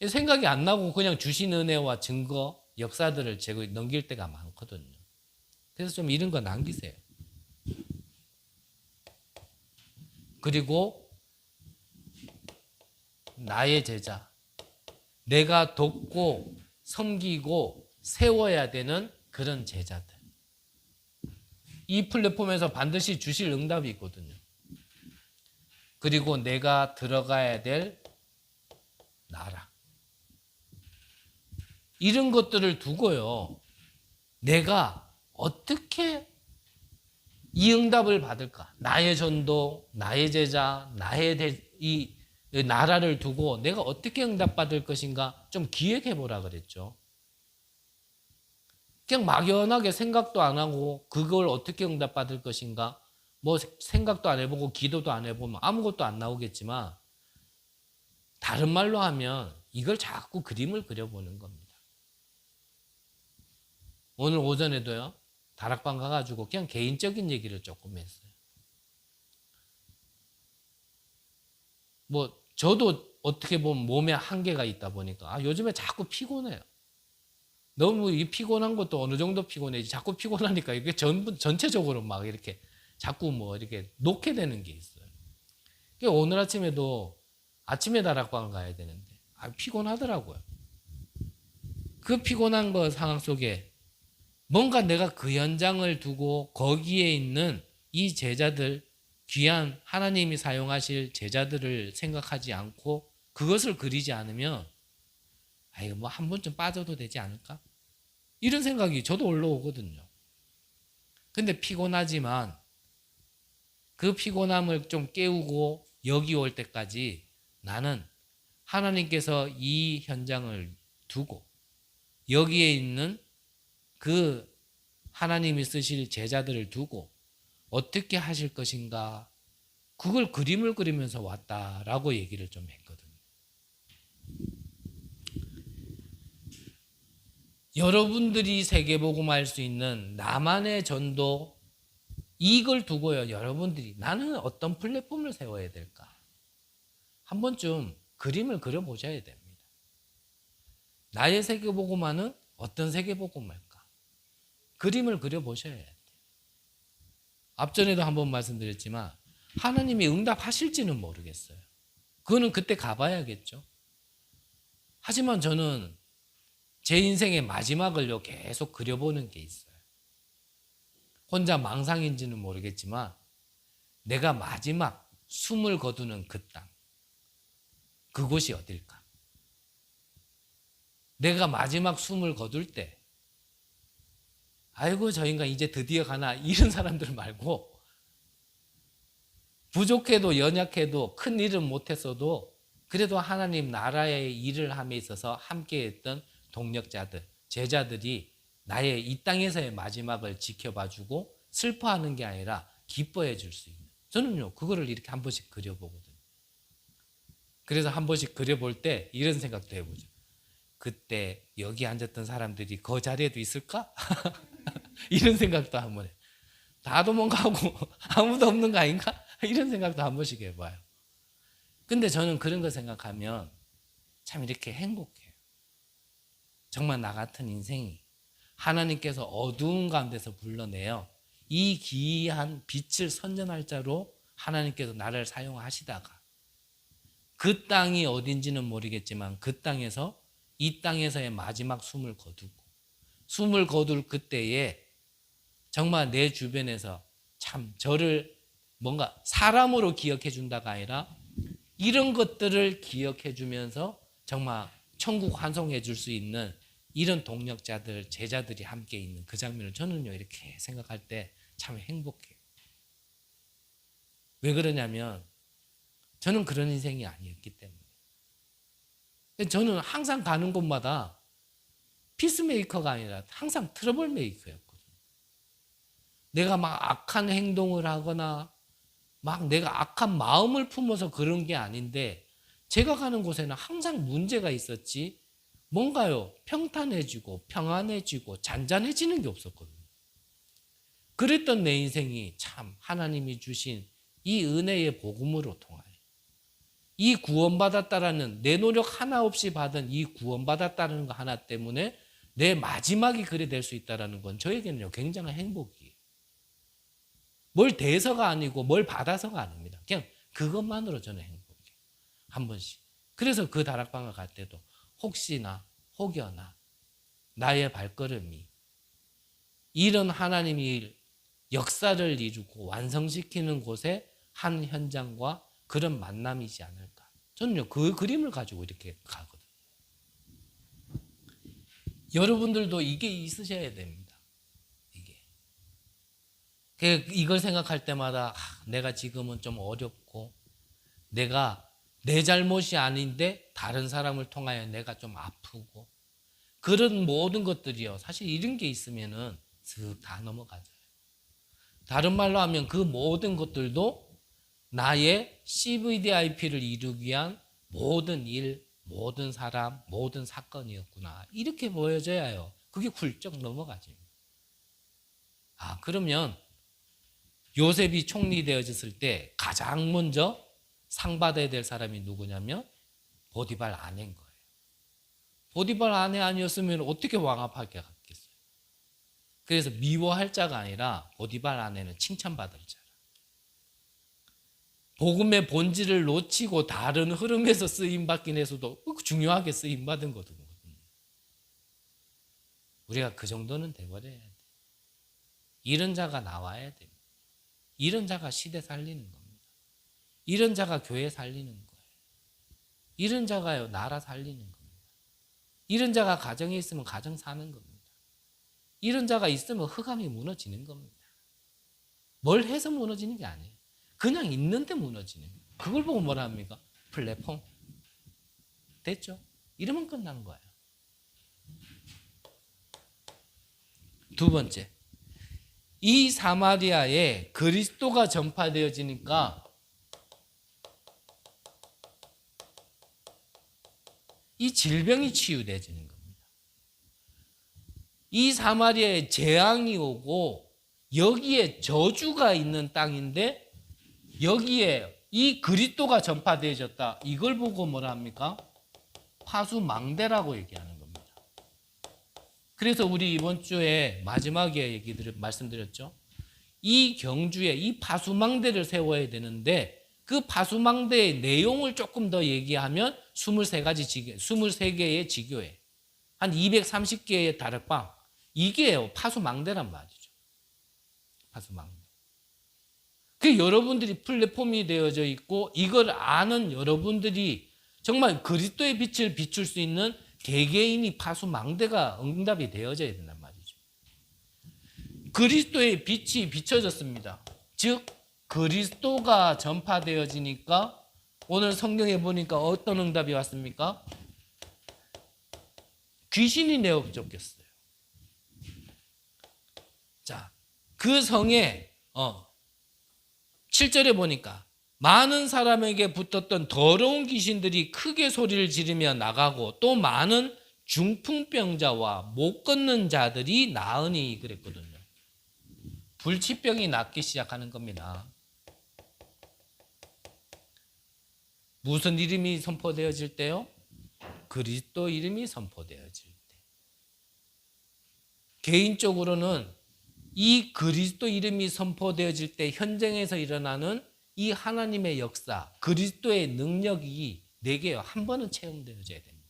생각이 안 나고 그냥 주신 은혜와 증거, 역사들을 제가 넘길 때가 많거든요. 그래서 좀 이런 거 남기세요. 그리고 나의 제자, 내가 돕고 섬기고 세워야 되는 그런 제자들. 이 플랫폼에서 반드시 주실 응답이 있거든요. 그리고 내가 들어가야 될 나라. 이런 것들을 두고요. 내가 어떻게 이 응답을 받을까? 나의 전도, 나의 제자, 이 나라를 두고 내가 어떻게 응답받을 것인가 좀 기획해 보라 그랬죠. 그냥 막연하게 생각도 안 하고 그걸 어떻게 응답받을 것인가 뭐 생각도 안 해보고 기도도 안 해보면 아무것도 안 나오겠지만 다른 말로 하면 이걸 자꾸 그림을 그려보는 겁니다. 오늘 오전에도요. 다락방 가가지고 그냥 개인적인 얘기를 조금 했어요. 뭐 저도 어떻게 보면 몸에 한계가 있다 보니까 요즘에 자꾸 피곤해요. 너무 이 피곤한 것도 어느 정도 피곤해지. 자꾸 피곤하니까 이게 전체적으로 막 이렇게 자꾸 뭐 이렇게 놓게 되는 게 있어요. 오늘 아침에도 아침에 다락방 가야 되는데 피곤하더라고요. 그 피곤한 거 상황 속에 뭔가 내가 그 현장을 두고 거기에 있는 이 제자들, 귀한 하나님이 사용하실 제자들을 생각하지 않고 그것을 그리지 않으면 아이고 뭐 한 번쯤 빠져도 되지 않을까? 이런 생각이 저도 올라오거든요. 근데 피곤하지만 그 피곤함을 좀 깨우고 여기 올 때까지 나는 하나님께서 이 현장을 두고 여기에 있는 그 하나님이 쓰실 제자들을 두고 어떻게 하실 것인가 그걸 그림을 그리면서 왔다라고 얘기를 좀 했거든요. 여러분들이 세계복음 할 수 있는 나만의 전도 이걸 두고요. 여러분들이 나는 어떤 플랫폼을 세워야 될까? 한 번쯤 그림을 그려보셔야 됩니다. 나의 세계복음화는 어떤 세계복음화일까? 그림을 그려보셔야 돼요. 앞전에도 한번 말씀드렸지만 하나님이 응답하실지는 모르겠어요. 그거는 그때 가봐야겠죠. 하지만 저는 제 인생의 마지막을요 계속 그려보는 게 있어요. 혼자 망상인지는 모르겠지만 내가 마지막 숨을 거두는 그 땅, 그곳이 어딜까? 내가 마지막 숨을 거둘 때 아이고 저 인간 이제 드디어 가나 이런 사람들 말고 부족해도 연약해도 큰 일은 못했어도 그래도 하나님 나라의 일을 함에 있어서 함께했던 동력자들, 제자들이 나의 이 땅에서의 마지막을 지켜봐주고 슬퍼하는 게 아니라 기뻐해 줄 수 있는. 저는요 그거를 이렇게 한 번씩 그려보거든요. 그래서 한 번씩 그려볼 때 이런 생각도 해보죠. 그때 여기 앉았던 사람들이 그 자리에도 있을까? 이런 생각도 한번 해요. 다 도망가고 아무도 없는 거 아닌가? 이런 생각도 한 번씩 해봐요. 근데 저는 그런 거 생각하면 참 이렇게 행복해요. 정말 나 같은 인생이 하나님께서 어두운 가운데서 불러내어 이 귀한 빛을 선전할 자로 하나님께서 나를 사용하시다가 그 땅이 어딘지는 모르겠지만 그 땅에서 이 땅에서의 마지막 숨을 거두고 숨을 거둘 그때에 정말 내 주변에서 참 저를 뭔가 사람으로 기억해 준다가 아니라 이런 것들을 기억해 주면서 정말 천국 환송해 줄 수 있는 이런 동력자들, 제자들이 함께 있는 그 장면을 저는요 이렇게 생각할 때 참 행복해요. 왜 그러냐면 저는 그런 인생이 아니었기 때문에. 저는 항상 가는 곳마다 피스메이커가 아니라 항상 트러블 메이커였거든요. 내가 막 악한 행동을 하거나 막 내가 악한 마음을 품어서 그런 게 아닌데 제가 가는 곳에는 항상 문제가 있었지 뭔가요 평탄해지고 평안해지고 잔잔해지는 게 없었거든요. 그랬던 내 인생이 참 하나님이 주신 이 은혜의 복음으로 통하여 이 구원받았다라는 내 노력 하나 없이 받은 이 구원받았다는 거 하나 때문에 내 마지막이 그래 될 수 있다는 건 저에게는요 굉장한 행복이에요. 뭘 대서가 아니고 뭘 받아서가 아닙니다. 그냥 그것만으로 저는 행복해요. 한 번씩. 그래서 그 다락방을 갈 때도 혹여나 나의 발걸음이 이런 하나님이 역사를 이루고 완성시키는 곳에 한 현장과 그런 만남이지 않을까. 저는요 그 그림을 가지고 이렇게 가거든요. 여러분들도 이게 있으셔야 됩니다. 이걸 생각할 때마다 내가 지금은 좀 어렵고 내가 내 잘못이 아닌데 다른 사람을 통하여 내가 좀 아프고 그런 모든 것들이요. 사실 이런 게 있으면은 슥 다 넘어가죠. 다른 말로 하면 그 모든 것들도 나의 CVDIP를 이루기 위한 모든 일, 모든 사람, 모든 사건이었구나. 이렇게 보여져야 해요. 그게 훌쩍 넘어가죠. 그러면 요셉이 총리 되어졌을 때 가장 먼저 상 받아야 될 사람이 누구냐면 보디발 아내인 거예요. 보디발 아내 아니었으면 어떻게 왕 앞에 갔겠어요. 그래서 미워할 자가 아니라 보디발 아내는 칭찬받을 자라. 복음의 본질을 놓치고 다른 흐름에서 쓰임받긴 해서도 중요하게 쓰임받은 거거든요. 우리가 그 정도는 돼버려야 돼. 이런 자가 나와야 됩니다. 이런 자가 시대 살리는 겁니다. 이런 자가 교회 살리는 거예요. 이런 자가요 나라 살리는 겁니다. 이런 자가 가정에 있으면 가정 사는 겁니다. 이런 자가 있으면 흑암이 무너지는 겁니다. 뭘 해서 무너지는 게 아니에요. 그냥 있는데 무너지는 거예요. 그걸 보고 뭐라 합니까? 플랫폼. 됐죠? 이러면 끝난 거예요. 두 번째. 이 사마리아에 그리스도가 전파되어지니까 이 질병이 치유되어지는 겁니다. 이 사마리아에 재앙이 오고 여기에 저주가 있는 땅인데 여기에 이 그리스도가 전파되어졌다. 이걸 보고 뭐라 합니까? 파수망대라고 얘기하는 겁니다. 그래서 우리 이번 주에 마지막에 말씀드렸죠. 이 경주에 이 파수망대를 세워야 되는데 그 파수망대의 내용을 조금 더 얘기하면 23개의 지교회, 한 230개의 다락방, 이게 파수망대란 말이죠. 파수망대. 그 여러분들이 플랫폼이 되어져 있고 이걸 아는 여러분들이 정말 그리스도의 빛을 비출 수 있는 개개인이 파수망대가 응답이 되어져야 된단 말이죠. 그리스도의 빛이 비춰졌습니다. 즉 그리스도가 전파되어지니까 오늘 성경에 보니까 어떤 응답이 왔습니까? 귀신이 내어 쫓겼어요. 자, 그 성에 7절에 보니까 많은 사람에게 붙었던 더러운 귀신들이 크게 소리를 지르며 나가고 또 많은 중풍병자와 못 걷는 자들이 나으니 그랬거든요. 불치병이 낫기 시작하는 겁니다. 무슨 이름이 선포되어질 때요? 그리스도 이름이 선포되어질 때. 개인적으로는 이 그리스도 이름이 선포되어질 때 현장에서 일어나는 이 하나님의 역사, 그리스도의 능력이 내게 한 번은 체험되어져야 됩니다.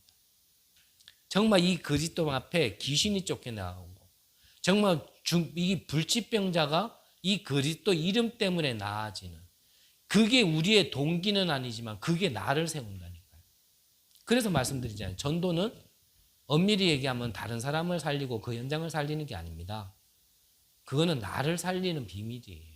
정말 이 그리스도 앞에 귀신이 쫓겨나오고 정말 이 불치병자가 이 그리스도 이름 때문에 나아지는, 그게 우리의 동기는 아니지만 그게 나를 세운다니까요. 그래서 말씀드리잖아요. 전도는 엄밀히 얘기하면 다른 사람을 살리고 그 현장을 살리는 게 아닙니다. 그거는 나를 살리는 비밀이에요.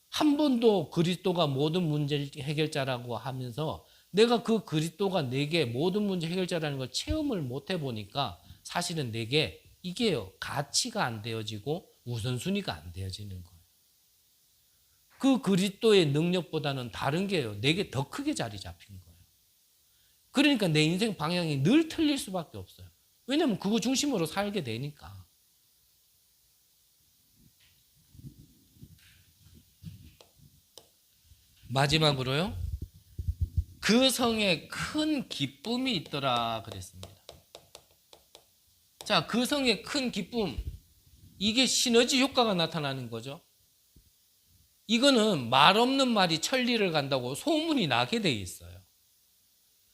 한 번도 그리스도가 모든 문제 해결자라고 하면서 내가 그 그리스도가 내게 모든 문제 해결자라는 걸 체험을 못 해보니까 사실은 내게 이게요, 가치가 안 되어지고 우선순위가 안 되어지는 거예요. 그 그리스도의 능력보다는 다른 게요, 내게 더 크게 자리 잡힌 거예요. 그러니까 내 인생 방향이 늘 틀릴 수밖에 없어요. 왜냐하면 그거 중심으로 살게 되니까. 마지막으로요, 그 성에 큰 기쁨이 있더라 그랬습니다. 자, 그 성의 큰 기쁨, 이게 시너지 효과가 나타나는 거죠. 이거는 말 없는 말이 천리를 간다고 소문이 나게 돼 있어요.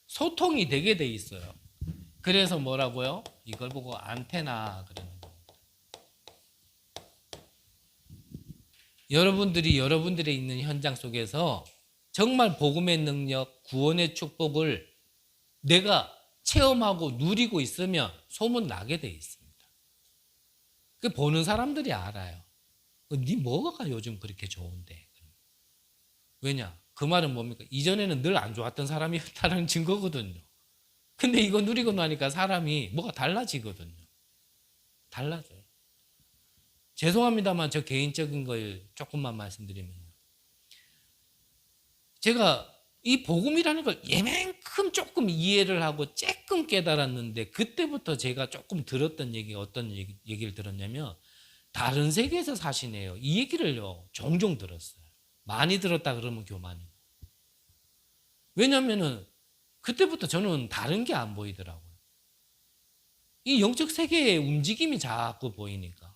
소통이 되게 돼 있어요. 그래서 뭐라고요? 이걸 보고 안테나 그러는 겁니다. 여러분들이 여러분들의 있는 현장 속에서 정말 복음의 능력, 구원의 축복을 내가 체험하고 누리고 있으면 소문 나게 돼 있습니다. 그 보는 사람들이 알아요. 네 뭐가 요즘 그렇게 좋은데? 왜냐? 그 말은 뭡니까? 이전에는 늘 안 좋았던 사람이었다는 증거거든요. 근데 이거 누리고 나니까 사람이 뭐가 달라지거든요. 달라져요. 죄송합니다만 저 개인적인 걸 조금만 말씀드리면요. 제가 이 복음이라는 걸 예만큼 조금 이해를 하고 조금 깨달았는데, 그때부터 제가 조금 들었던 얘기가 어떤 얘기를 들었냐면, 다른 세계에서 사시네요. 이 얘기를요 종종 들었어요. 많이 들었다 그러면 교만이고. 왜냐하면은 그때부터 저는 다른 게 안 보이더라고요. 이 영적 세계의 움직임이 자꾸 보이니까.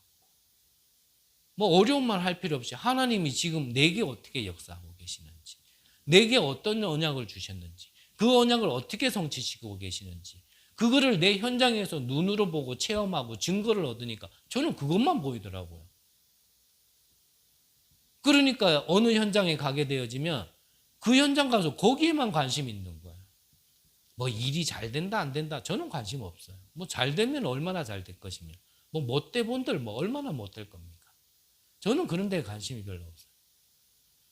뭐 어려운 말 할 필요 없이 하나님이 지금 내게 어떻게 역사하고 계시는지, 내게 어떤 언약을 주셨는지, 그 언약을 어떻게 성취시키고 계시는지, 그거를 내 현장에서 눈으로 보고 체험하고 증거를 얻으니까 저는 그것만 보이더라고요. 그러니까 어느 현장에 가게 되어지면 그 현장 가서 거기에만 관심이 있는 거예요. 뭐 일이 잘 된다 안 된다 저는 관심 없어요. 뭐 잘 되면 얼마나 잘 될 것이며, 뭐 못 돼 본들 뭐 얼마나 못 될 겁니까? 저는 그런 데에 관심이 별로 없어요.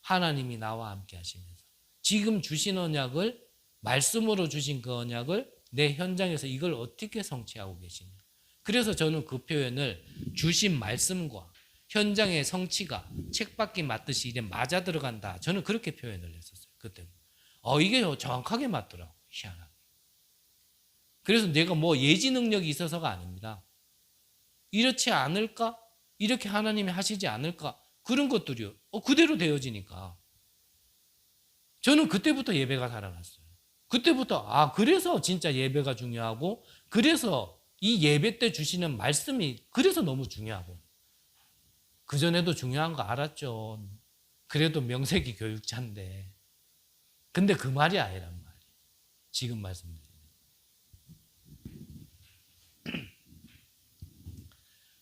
하나님이 나와 함께 하시면서 지금 주신 언약을, 말씀으로 주신 그 언약을 내 현장에서 이걸 어떻게 성취하고 계시냐. 그래서 저는 그 표현을 주신 말씀과 현장의 성취가 책받기 맞듯이 이래 맞아 들어간다, 저는 그렇게 표현을 했었어요. 그때 이게 정확하게 맞더라고요. 희한하게. 그래서 내가 뭐 예지 능력이 있어서가 아닙니다. 이렇지 않을까? 이렇게 하나님이 하시지 않을까? 그런 것들이요 그대로 되어지니까 저는 그때부터 예배가 살아났어요. 그때부터 그래서 진짜 예배가 중요하고, 그래서 이 예배 때 주시는 말씀이 그래서 너무 중요하고, 그전에도 중요한 거 알았죠. 그래도 명색이 교육자인데. 근데 그 말이 아니란 말이에요. 지금 말씀드리는.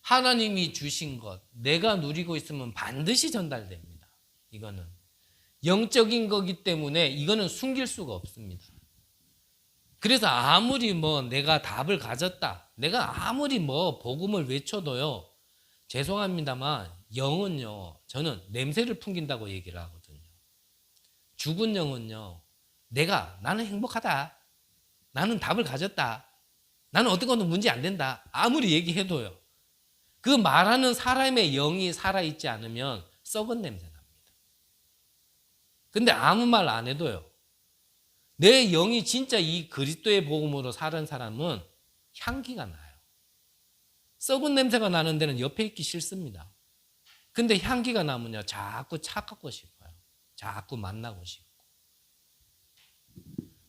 하나님이 주신 것, 내가 누리고 있으면 반드시 전달됩니다. 이거는 영적인 거기 때문에 이거는 숨길 수가 없습니다. 그래서 아무리 뭐 내가 답을 가졌다, 내가 아무리 뭐 복음을 외쳐도요, 죄송합니다만 영은요, 저는 냄새를 풍긴다고 얘기를 하거든요. 죽은 영은요, 나는 행복하다, 나는 답을 가졌다, 나는 어떤 것도 문제 안 된다, 아무리 얘기해도요, 그 말하는 사람의 영이 살아있지 않으면 썩은 냄새 납니다. 근데 아무 말 안 해도요, 내 영이 진짜 이 그리스도의 복음으로 사는 사람은 향기가 나요. 썩은 냄새가 나는 데는 옆에 있기 싫습니다. 근데 향기가 나면요, 자꾸 찾고 싶어요. 자꾸 만나고 싶고.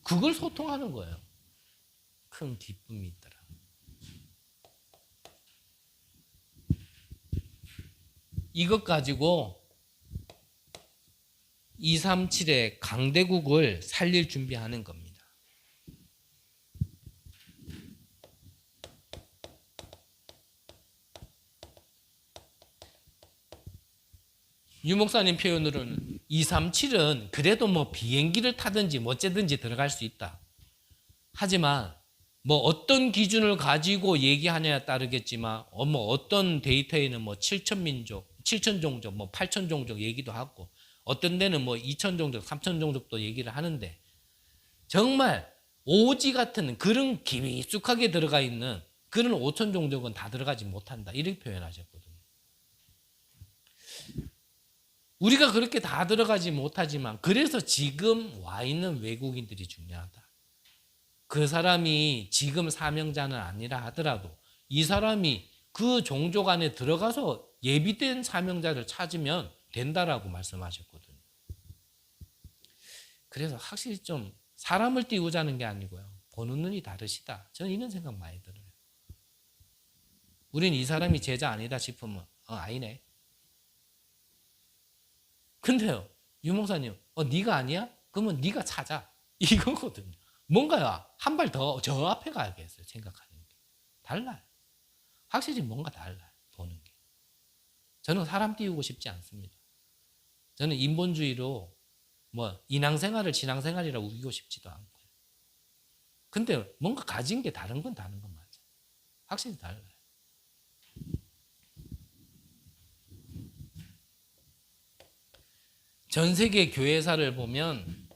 그걸 소통하는 거예요. 큰 기쁨이 있더라. 이것 가지고 237의 강대국을 살릴 준비하는 겁니다. 유 목사님 표현으로는 237은 그래도 뭐 비행기를 타든지 뭐 어째든지 들어갈 수 있다. 하지만 뭐 어떤 기준을 가지고 얘기하냐에 따르겠지만 뭐 어떤 데이터에는 뭐 7,000민족, 7,000종족, 뭐 8,000종족 얘기도 하고 어떤 데는 뭐 2,000종족, 3,000종족도 얘기를 하는데 정말 오지 같은 그런 깊숙하게 들어가 있는 그런 5,000종족은 다 들어가지 못한다. 이렇게 표현하셨거든요. 우리가 그렇게 다 들어가지 못하지만 그래서 지금 와 있는 외국인들이 중요하다. 그 사람이 지금 사명자는 아니라 하더라도 이 사람이 그 종족 안에 들어가서 예비된 사명자를 찾으면 된다라고 말씀하셨거든요. 그래서 확실히 좀 사람을 띄우자는 게 아니고요. 보는 눈이 다르시다. 저는 이런 생각 많이 들어요. 우린 이 사람이 제자 아니다 싶으면 아니네. 근데요, 유 목사님, 네가 아니야? 그러면 네가 찾아. 이거거든요. 뭔가 한 발 더 저 앞에 가야겠어요. 생각하는 게. 달라요. 확실히 뭔가 달라요. 보는 게. 저는 사람 띄우고 싶지 않습니다. 저는 인본주의로 뭐 인왕생활을 진왕생활이라고 우기고 싶지도 않고요. 근데 뭔가 가진 게 다른 건 다른 건 맞아요. 확실히 달라요. 전 세계 교회사를 보면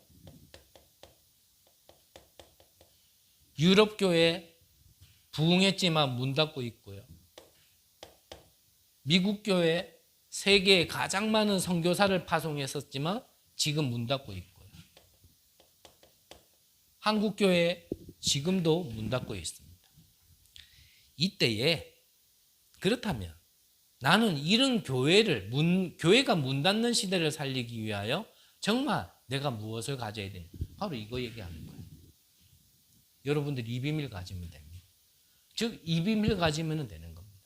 유럽 교회 부흥했지만 문 닫고 있고요. 미국 교회 세계에 가장 많은 선교사를 파송했었지만 지금 문 닫고 있고요. 한국 교회 지금도 문 닫고 있습니다. 이때에 그렇다면 나는 이런 교회가 문 닫는 시대를 살리기 위하여 정말 내가 무엇을 가져야 되냐? 바로 이거 얘기하는 거예요. 여러분들이 이 비밀 가지면 됩니다. 즉, 이 비밀 가지면 되는 겁니다.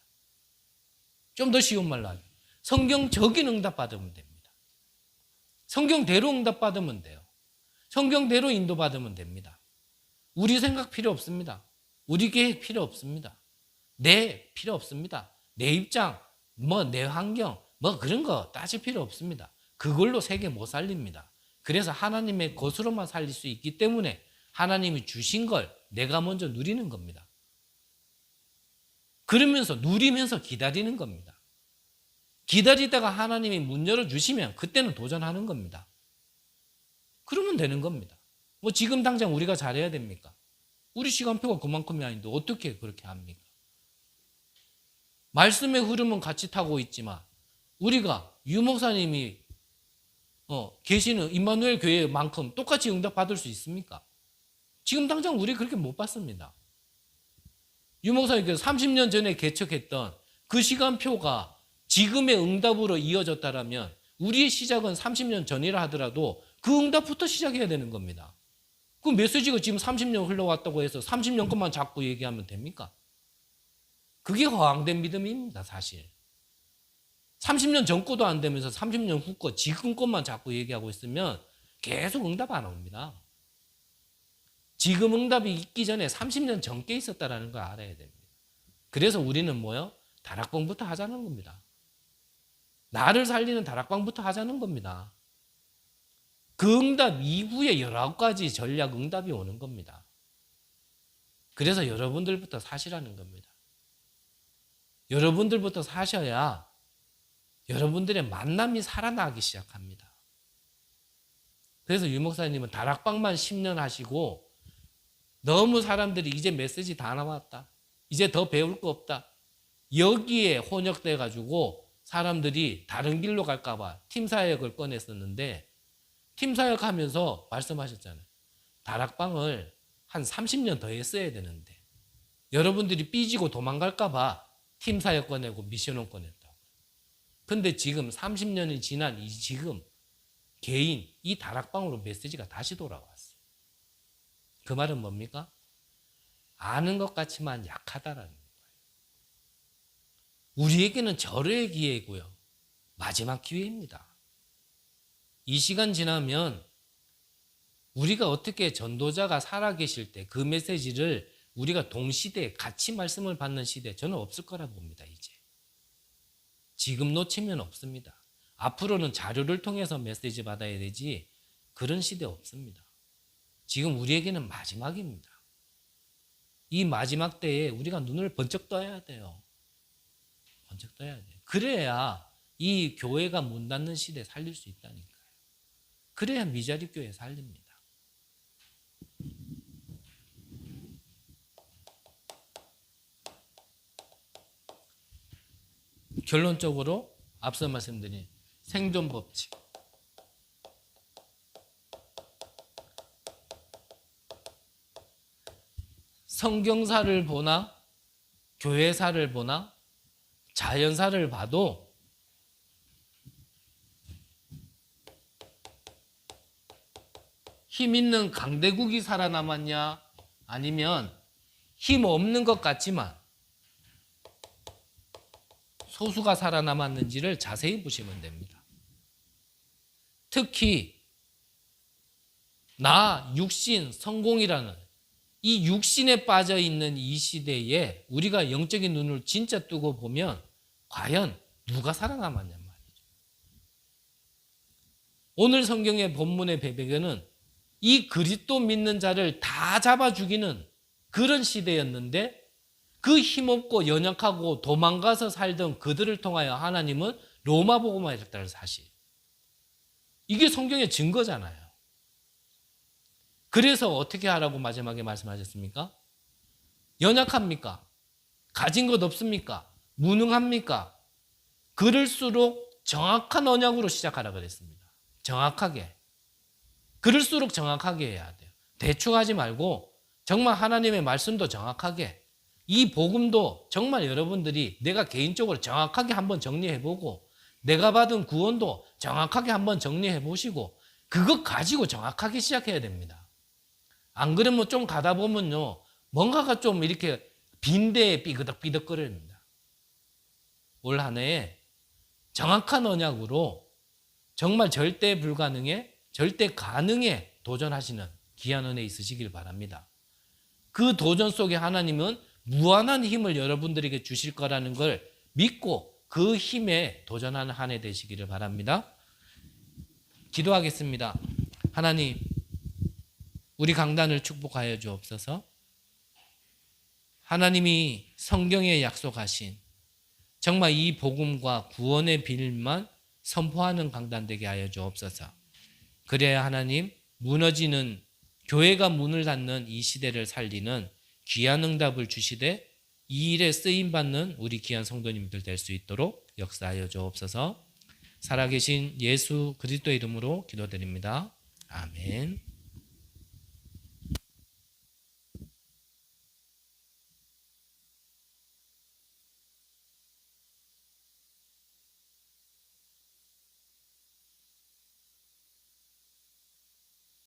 좀 더 쉬운 말로 하면 성경적인 응답 받으면 됩니다. 성경대로 응답 받으면 돼요. 성경대로 인도받으면 됩니다. 우리 생각 필요 없습니다. 우리 계획 필요 없습니다. 내 필요 없습니다. 내 입장, 내 환경, 그런 거 따질 필요 없습니다. 그걸로 세계 못 살립니다. 그래서 하나님의 것으로만 살릴 수 있기 때문에 하나님이 주신 걸 내가 먼저 누리는 겁니다. 그러면서 누리면서 기다리는 겁니다. 기다리다가 하나님이 문 열어주시면 그때는 도전하는 겁니다. 그러면 되는 겁니다. 지금 당장 우리가 잘해야 됩니까? 우리 시간표가 그만큼이 아닌데 어떻게 그렇게 합니까? 말씀의 흐름은 같이 타고 있지만 우리가 유 목사님이 계시는 임마누엘 교회만큼 똑같이 응답 받을 수 있습니까? 지금 당장 우리 그렇게 못 받습니다. 유 목사님께서 30년 전에 개척했던 그 시간표가 지금의 응답으로 이어졌다면 우리의 시작은 30년 전이라 하더라도 그 응답부터 시작해야 되는 겁니다. 그 메시지가 지금 30년 흘러왔다고 해서 30년 것만 자꾸 얘기하면 됩니까? 그게 허황된 믿음입니다, 사실. 30년 전 거도 안 되면서 30년 후 거, 지금 것만 자꾸 얘기하고 있으면 계속 응답 안 옵니다. 지금 응답이 있기 전에 30년 전 게 있었다는 걸 알아야 됩니다. 그래서 우리는 뭐요? 다락방부터 하자는 겁니다. 나를 살리는 다락방부터 하자는 겁니다. 그 응답 이후에 여러 가지 전략 응답이 오는 겁니다. 그래서 여러분들부터 사시라는 겁니다. 여러분들부터 사셔야 여러분들의 만남이 살아나기 시작합니다. 그래서 유 목사님은 다락방만 10년 하시고 너무 사람들이 이제 메시지 다 나왔다. 이제 더 배울 거 없다. 여기에 혼역돼 가지고 사람들이 다른 길로 갈까 봐 팀사역을 꺼냈었는데 팀사역 하면서 말씀하셨잖아요. 다락방을 한 30년 더 했어야 되는데 여러분들이 삐지고 도망갈까 봐 팀사역 꺼내고 미션원 꺼냈다고. 근데 지금 30년이 지난 지금 개인 이 다락방으로 메시지가 다시 돌아왔어요. 그 말은 뭡니까? 아는 것 같지만 약하다라는 거예요. 우리에게는 절호의 기회이고요. 마지막 기회입니다. 이 시간 지나면 우리가 어떻게 전도자가 살아계실 때 그 메시지를 우리가 동시대에 같이 말씀을 받는 시대 저는 없을 거라고 봅니다. 이제 지금 놓치면 없습니다. 앞으로는 자료를 통해서 메시지 받아야 되지 그런 시대 없습니다. 지금 우리에게는 마지막입니다. 이 마지막 때에 우리가 눈을 번쩍 떠야 돼요. 번쩍 떠야 돼요. 그래야 이 교회가 문 닫는 시대 살릴 수 있다니까요. 그래야 미자립 교회 살립니다. 결론적으로 앞서 말씀드린 생존 법칙. 성경사를 보나 교회사를 보나 자연사를 봐도 힘 있는 강대국이 살아남았냐 아니면 힘 없는 것 같지만 소수가 살아남았는지를 자세히 보시면 됩니다. 특히 나, 육신, 성공이라는 이 육신에 빠져 있는 이 시대에 우리가 영적인 눈을 진짜 뜨고 보면 과연 누가 살아남았냔 말이죠. 오늘 성경의 본문의 배경은 이 그리스도 믿는 자를 다 잡아 죽이는 그런 시대였는데 그 힘없고 연약하고 도망가서 살던 그들을 통하여 하나님은 로마복음을 했다는 사실. 이게 성경의 증거잖아요. 그래서 어떻게 하라고 마지막에 말씀하셨습니까? 연약합니까? 가진 것 없습니까? 무능합니까? 그럴수록 정확한 언약으로 시작하라 그랬습니다. 정확하게. 그럴수록 정확하게 해야 돼요. 대충 하지 말고 정말 하나님의 말씀도 정확하게 이 복음도 정말 여러분들이 내가 개인적으로 정확하게 한번 정리해보고 내가 받은 구원도 정확하게 한번 정리해보시고 그것 가지고 정확하게 시작해야 됩니다. 안 그러면 좀 가다 보면요 뭔가가 좀 이렇게 빈대에 삐그덕삐덕거립니다. 올 한 해에 정확한 언약으로 정말 절대 불가능에 절대 가능에 도전하시는 귀한 은혜 있으시길 바랍니다. 그 도전 속에 하나님은 무한한 힘을 여러분들에게 주실 거라는 걸 믿고 그 힘에 도전하는 한 해 되시기를 바랍니다. 기도하겠습니다. 하나님, 우리 강단을 축복하여 주옵소서. 하나님이 성경에 약속하신 정말 이 복음과 구원의 비밀만 선포하는 강단 되게 하여 주옵소서. 그래야 하나님, 무너지는 교회가 문을 닫는 이 시대를 살리는 귀한 응답을 주시되 이 일에 쓰임받는 우리 귀한 성도님들 될 수 있도록 역사하여 주옵소서. 살아계신 예수 그리스도의 이름으로 기도드립니다. 아멘.